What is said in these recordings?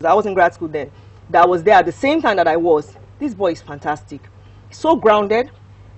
I was in grad school then, that was there at the same time that I was. This boy is fantastic. So grounded.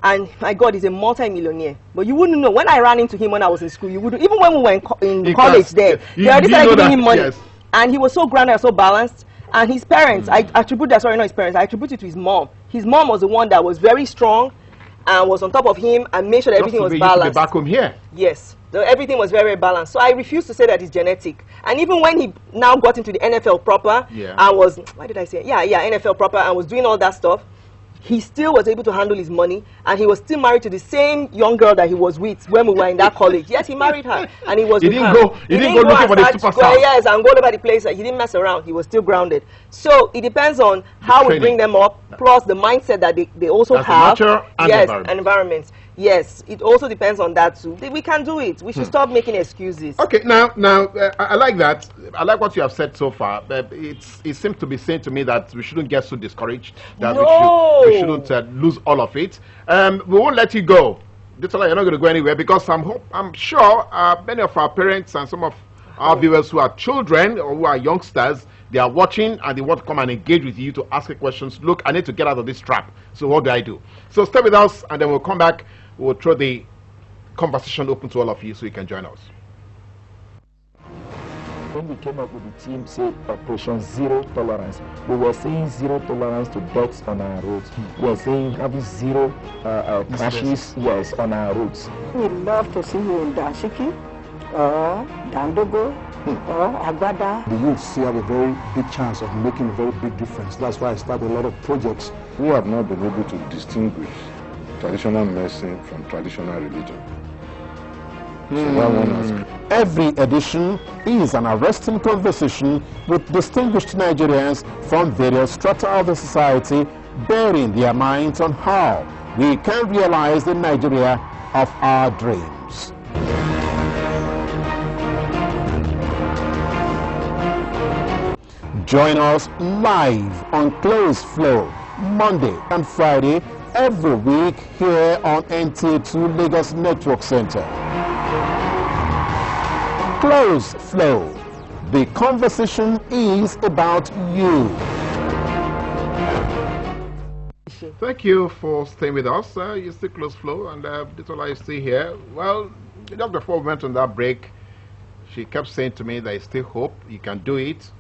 And my God, he's a multi-millionaire. But you wouldn't know. When I ran into him when I was in school, you wouldn't. Even when we were in college there, they already started giving him money. Yes. And he was so grounded and so balanced. And his parents, I attribute that, sorry, not his parents, I attribute it to his mom. His mom was the one that was very strong and was on top of him and made sure that everything was balanced. Back home here. Yes. So everything was very, very balanced. So I refuse to say that it's genetic. And even when he now got into the NFL proper, and was, why did I say? Yeah, NFL proper, and was doing all that stuff, he still was able to handle his money, and he was still married to the same young girl that he was with when we were in that college. Yes, he married her, and he was he didn't go looking for the superstar. Yes, and go all over the place. He didn't mess around. He was still grounded. So it depends on how we bring them up, plus the mindset that they also have. Nature and environments. Yes, it also depends on that too. We can do it. We should stop making excuses. Okay, now I like that. I like what you have said so far. It seems to be saying to me that we shouldn't get so discouraged, that we shouldn't lose all of it. We won't let you go. You're not going to go anywhere, because I'm sure many of our parents and some of our viewers who are children or who are youngsters, they are watching and they want to come and engage with you to ask you questions. Look, I need to get out of this trap. So what do I do? So stay with us, and then we'll come back. We'll throw the conversation open to all of you so you can join us. When we came up with the team, say Operation Zero Tolerance, we were saying zero tolerance to deaths on our roads. We were saying having zero crashes, yes, on our roads. We'd love to see you in Dashiki, or Dandogo, or Agbada. The youth still have a very big chance of making a very big difference. That's why I started a lot of projects. We have not been able to distinguish traditional medicine from traditional religion. Every edition is an arresting conversation with distinguished Nigerians from various strata of the society, bearing their minds on how we can realize the Nigeria of our dreams. Join us live on Close Flow, Monday and Friday, every week here on NT2 Lagos Network Center. Close Flow. The conversation is about you. Thank you for staying with us. You see Close Flow, and that's all I see here. Well, just before we went on that break, she kept saying to me there is still hope. You can do it.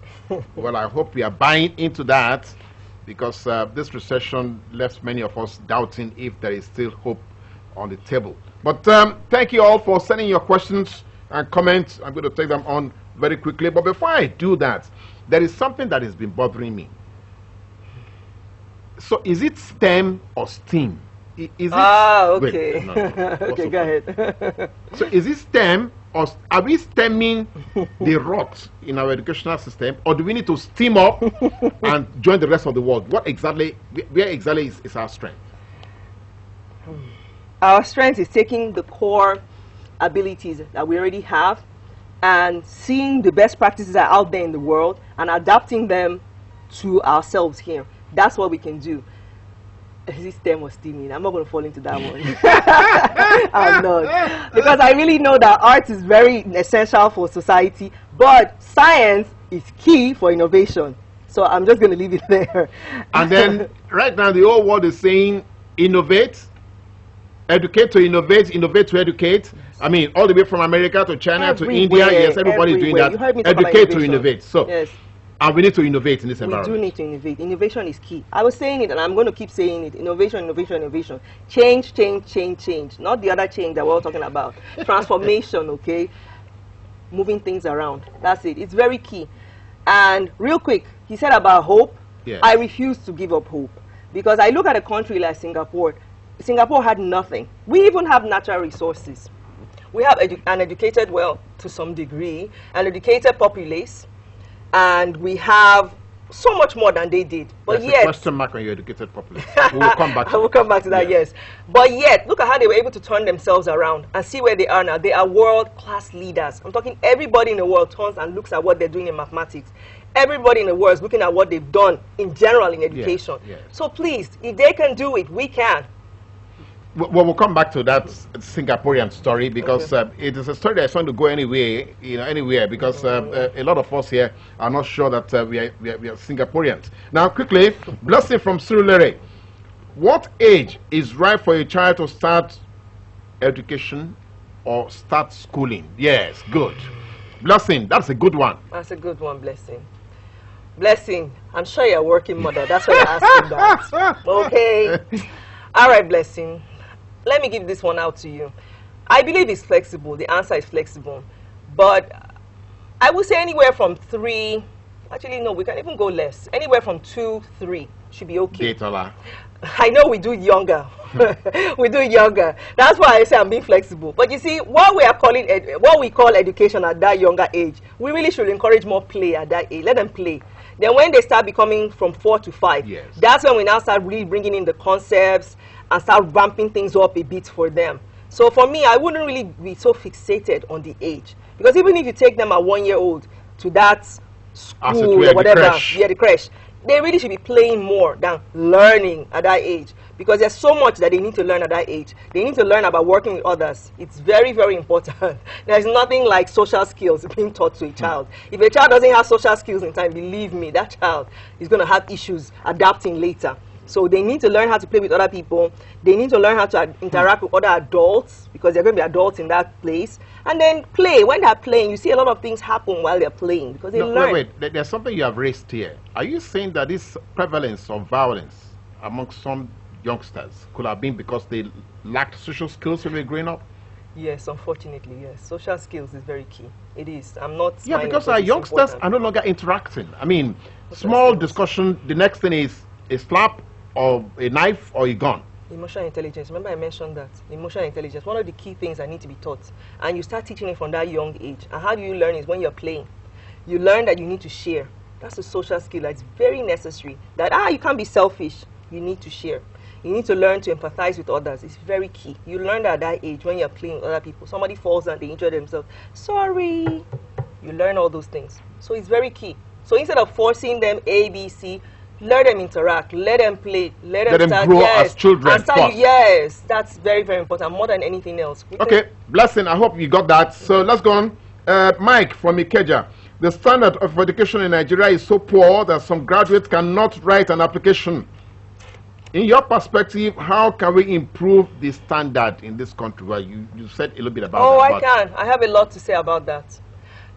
Well, I hope we are buying into that, because this recession left many of us doubting if there is still hope on the table. But thank you all for sending your questions and comments. I'm going to take them on very quickly. But before I do that, there is something that has been bothering me. So is it STEM or STEAM? Is it, okay. Wait, no. Okay, go ahead. So is it STEM, or are we stemming the rot in our educational system, or do we need to steam up and join the rest of the world? Where exactly is our strength? Our strength is taking the core abilities that we already have and seeing the best practices that are out there in the world and adapting them to ourselves here. That's what we can do. Is it STEM or STEAMing? I'm not going to fall into that one. I'm not. Because I really know that art is very essential for society, but science is key for innovation. So I'm just going to leave it there. And then right now the whole world is saying innovate, educate to innovate, innovate to educate. I mean, all the way from America to China to India. Yes, everybody's doing that. Educate to innovate. So, yes. And we need to innovate in this environment. We do need to innovate. Innovation is key. I was saying it, and I'm going to keep saying it. Innovation, innovation, innovation. Change, change, change, change. Not the other change that we're all talking about. Transformation, okay? Moving things around. That's it. It's very key. And real quick, he said about hope. Yes. I refuse to give up hope. Because I look at a country like Singapore. Singapore had nothing. We even have natural resources. We have an educated, well, to some degree, an educated populace. And we have so much more than they did. But There's yet, a question mark on your educated population. We'll come back to I will come back to that, yes. But yet, look at how they were able to turn themselves around and see where they are now. They are world-class leaders. I'm talking everybody in the world turns and looks at what they're doing in mathematics. Everybody in the world is looking at what they've done in general in education. Yes, yes. So please, if they can do it, we can. Well, we'll come back to that Singaporean story because it is a story that's going to go anywhere because a lot of us here are not sure that we are Singaporeans. Now, quickly, Blessing from Surulere. What age is right for a child to start education or start schooling? Yes, good. Blessing, that's a good one. That's a good one, Blessing. Blessing, I'm sure you're a working mother. That's why you're asking that. Okay. All right, Blessing. Let me give this one out to you. I believe it's flexible. The answer is flexible. But I would say anywhere from 3, actually, no, we can even go less. Anywhere from 2, 3 should be okay. Datola. I know we do it younger. We do it younger. That's why I say I'm being flexible. But you see, what we call education at that younger age, we really should encourage more play at that age. Let them play. Then when they start becoming from 4 to 5, yes, that's when we now start really bringing in the concepts and start ramping things up a bit for them. So for me, I wouldn't really be so fixated on the age. Because even if you take them at 1 year old to that school or whatever, the creche, they really should be playing more than learning at that age. Because there's so much that they need to learn at that age. They need to learn about working with others. It's very, very important. There's nothing like social skills being taught to a child. If a child doesn't have social skills in time, believe me, that child is going to have issues adapting later. So they need to learn how to play with other people. They need to learn how to interact with other adults because they're going to be adults in that place. And then play. When they're playing, you see a lot of things happen while they're playing because they learn. Wait. There's something you have raised here. Are you saying that this prevalence of violence among some youngsters could have been because they lacked social skills when they were growing up? Yes, unfortunately, yes. Social skills is very key. It is. I'm not. Yeah, because our youngsters are no longer interacting. I mean, small discussion. The next thing is a slap or a knife or a gun. Emotional intelligence. Remember I mentioned that. Emotional intelligence. One of the key things that need to be taught. And you start teaching it from that young age. And how do you learn is when you're playing. You learn that you need to share. That's a social skill that's very necessary. That, you can't be selfish. You need to share. You need to learn to empathize with others. It's very key. You learn that at that age when you're playing with other people. Somebody falls down, they injure themselves. Sorry. You learn all those things. So it's very key. So instead of forcing them A, B, C, let them interact, let them play, let them start, grow as children. Yes, that's very, very important, more than anything else. Okay, Blessing, I hope you got that. So let's go on. Mike from Ikeja. The standard of education in Nigeria is so poor that some graduates cannot write an application. In your perspective, how can we improve the standard in this country? Well, you said a little bit about that. Oh, I can. I have a lot to say about that.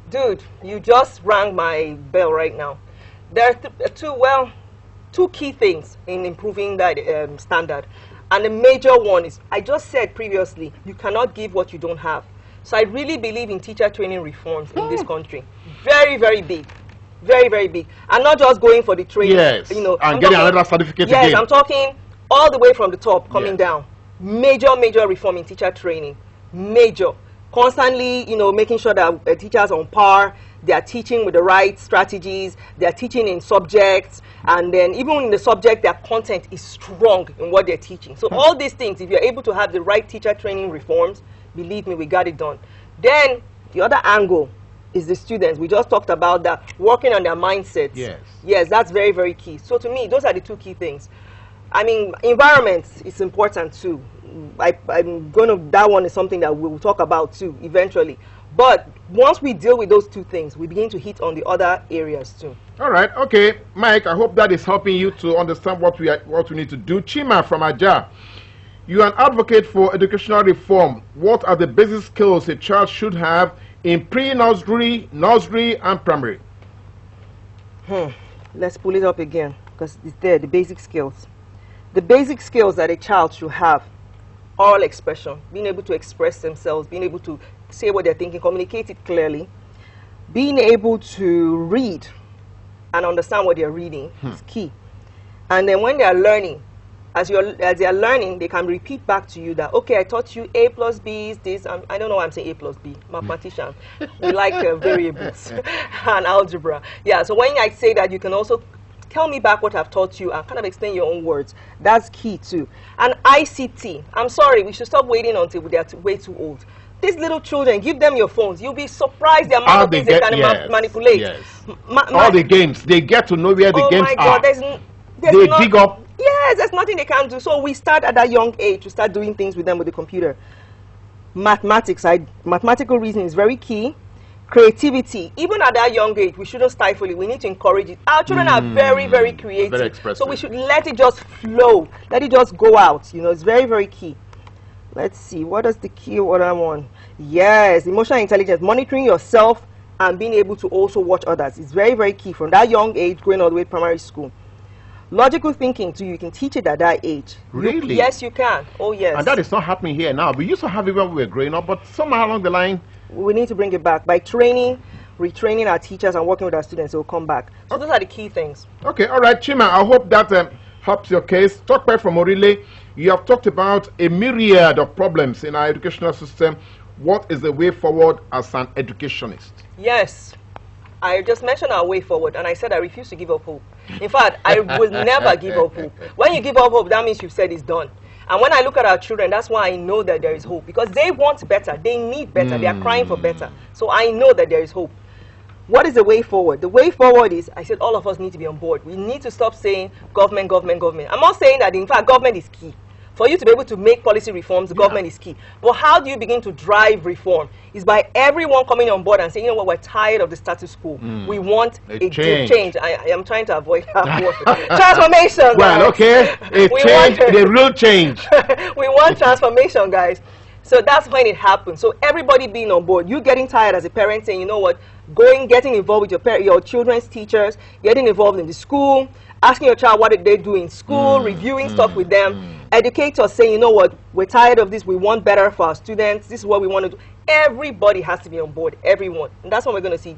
Dude, you just rang my bell right now. There are two key things in improving that standard. And the major one is, I just said previously, you cannot give what you don't have. So I really believe in teacher training reforms in this country. Very, very big. Very, very big. And not just going for the training. Yes, and getting another certificate again. Yes, I'm talking all the way from the top, coming down. Major, major reform in teacher training. Major. Constantly, making sure that teachers are on par. They are teaching with the right strategies. They are teaching in subjects. And then even in the subject, their content is strong in what they're teaching. So all these things, if you're able to have the right teacher training reforms, believe me, we got it done. Then the other angle is the students. We just talked about that, working on their mindsets. Yes, that's very, very key. So to me, those are the two key things. I mean, environment is important too. That one is something that we'll talk about too, eventually. But once we deal with those two things, we begin to hit on the other areas too. All right, okay. Mike, I hope that is helping you to understand what we need to do. Chima from Aja, you are an advocate for educational reform. What are the basic skills a child should have in pre-nursery, nursery, and primary? Let's pull it up again, because it's there, the basic skills. The basic skills that a child should have: oral expression, being able to express themselves, being able to say what they're thinking, communicate it clearly, being able to read and understand what they're reading is key. And then when they're learning, as they're learning, they can repeat back to you that, okay, I taught you A plus B is this. I don't know why I'm saying A plus B. Mathematician. We like variables and algebra. Yeah, so when I say that, you can also tell me back what I've taught you and kind of explain your own words. That's key too. And ICT. I'm sorry, we should stop waiting until they're way too old. These little children, give them your phones. You'll be surprised the amount of things they can manipulate. All the games, they get to know where the games are. There's they dig up Yes, there's nothing they can't do. So we start at that young age to start doing things with them with the computer. Mathematical reasoning is very key. Creativity, even at that young age, we shouldn't stifle it. We need to encourage it. Our children are very, very creative. Very expressive. So we should let it just flow. Let it just go out. You know, it's very, very key. Let's see. What is the key other one? Yes, emotional intelligence, monitoring yourself and being able to also watch others. It's very, very key from that young age, going all the way to primary school. Logical thinking, too, you can teach it at that age. Really? Yes, you can. Oh, yes. And that is not happening here now. We used to have it when we were growing up, but somehow along the line, we need to bring it back by training, retraining our teachers and working with our students. It will come back. So those are the key things. Okay, all right, Chima, I hope that helps your case. Talk back from Orile. You have talked about a myriad of problems in our educational system. What is the way forward as an educationist? Yes, I just mentioned our way forward, and I said I refuse to give up hope. In fact, I will never give up hope. When you give up hope, that means you've said it's done. And when I look at our children, that's why I know that there is hope. Because they want better. They need better. They are crying for better. So I know that there is hope. What is the way forward? The way forward is, I said all of us need to be on board. We need to stop saying government, government, government. I'm not saying that, in fact, government is key. For you to be able to make policy reforms, the government is key. But how do you begin to drive reform? Is by everyone coming on board and saying, you know what, we're tired of the status quo. We want a change. I am trying to avoid that word. Transformation, well, guys. Okay, a real change. We want transformation, guys. So that's when it happens. So everybody being on board. You getting tired as a parent saying, you know what, getting involved with your children's teachers, getting involved in the school, asking your child what did they do in school, reviewing stuff with them. Educators saying, you know what, we're tired of this, we want better for our students, this is what we want to do. Everybody has to be on board, everyone. And that's what we're going to see.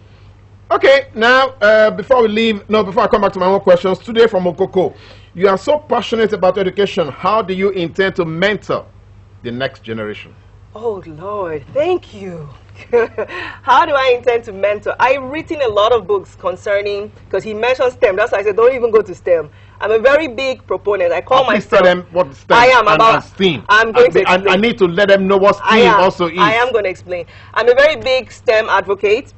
Okay, now, before I come back to my own questions, today from Okoko, you are so passionate about education. How do you intend to mentor the next generation? Oh, Lord, thank you. How do I intend to mentor? I've written a lot of books concerning, because he mentioned STEM. That's why I said, don't even go to STEM. I'm a very big proponent. I call myself... Please tell them what STEM I am about STEM. I'm going to explain. I need to let them know what STEM also is. I am going to explain. I'm a very big STEM advocate.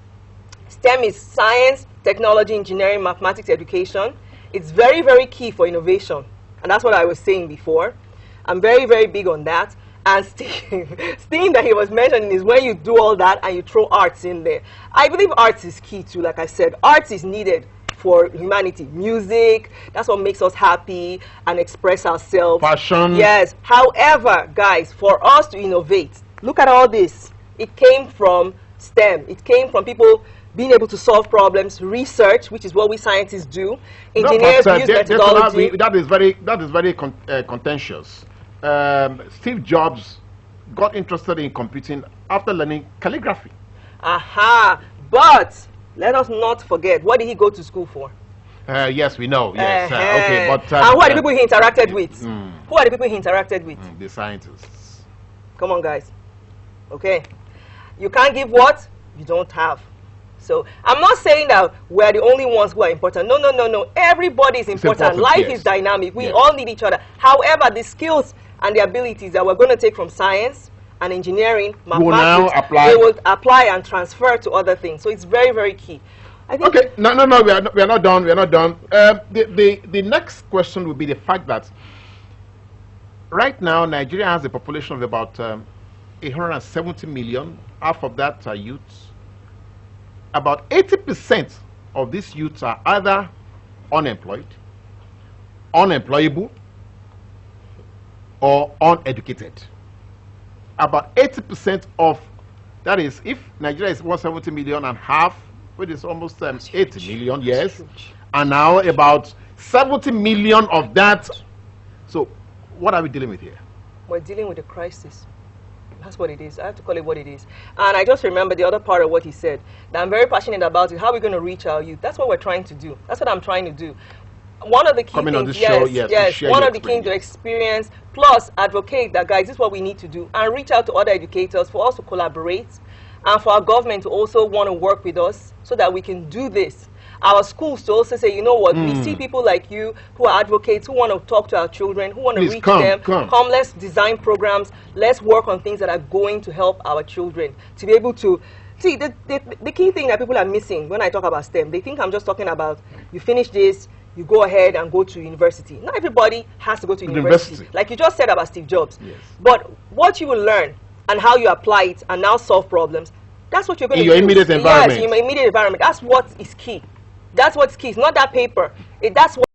STEM is science, technology, engineering, mathematics, education. It's very, very key for innovation. And that's what I was saying before. I'm very, very big on that. And STEAM that he was mentioning is when you do all that and you throw arts in there. I believe arts is key too. Like I said, arts is needed for humanity. Music, that's what makes us happy and express ourselves. Passion. Yes. However, guys, for us to innovate, look at all this. It came from STEM. It came from people being able to solve problems, research, which is what we scientists do. Engineers use methodology. That is very contentious. Steve Jobs got interested in computing after learning calligraphy. Aha! But let us not forget, what did he go to school for? Yes, we know. Yes. Okay, but and who are the people he interacted with? Who are the people he interacted with? The scientists. Come on, guys. Okay, you can't give what you don't have. So I'm not saying that we're the only ones who are important. No, no, no, no. Everybody is important. Life is dynamic. We all need each other. However, the skills and the abilities that we're going to take from science and engineering, mathematics, they will apply and transfer to other things. So it's very, very key. I think okay, no, we are not done. We are not done. The next question would be the fact that right now Nigeria has a population of about 170 million. Half of that are youths. About 80% of these youths are either unemployed, unemployable, or uneducated. About 80% of that is, if Nigeria is 170 million and half, which is almost 80 million, yes, and now about 70 million of that. So, what are we dealing with here? We're dealing with a crisis. That's what it is. I have to call it what it is. And I just remember the other part of what he said, that I'm very passionate about it. How are we going to reach our youth? That's what we're trying to do. That's what I'm trying to do. One of the key things, yes, one of the key to experience, plus advocate that, guys, this is what we need to do, and reach out to other educators for us to collaborate, and for our government to also want to work with us so that we can do this. Our schools to also say, you know what, we see people like you who are advocates, who want to talk to our children, who want to reach them. Come, let's design programs, let's work on things that are going to help our children to be able to see. The key thing that people are missing when I talk about STEM, they think I'm just talking about you finish this, you go ahead and go to university. Not everybody has to go to university. Like you just said about Steve Jobs. Yes. But what you will learn and how you apply it and now solve problems, that's what you're going to do. In your immediate environment. Yes, in your immediate environment. That's what is key. That's what's key. It's not that paper. That's what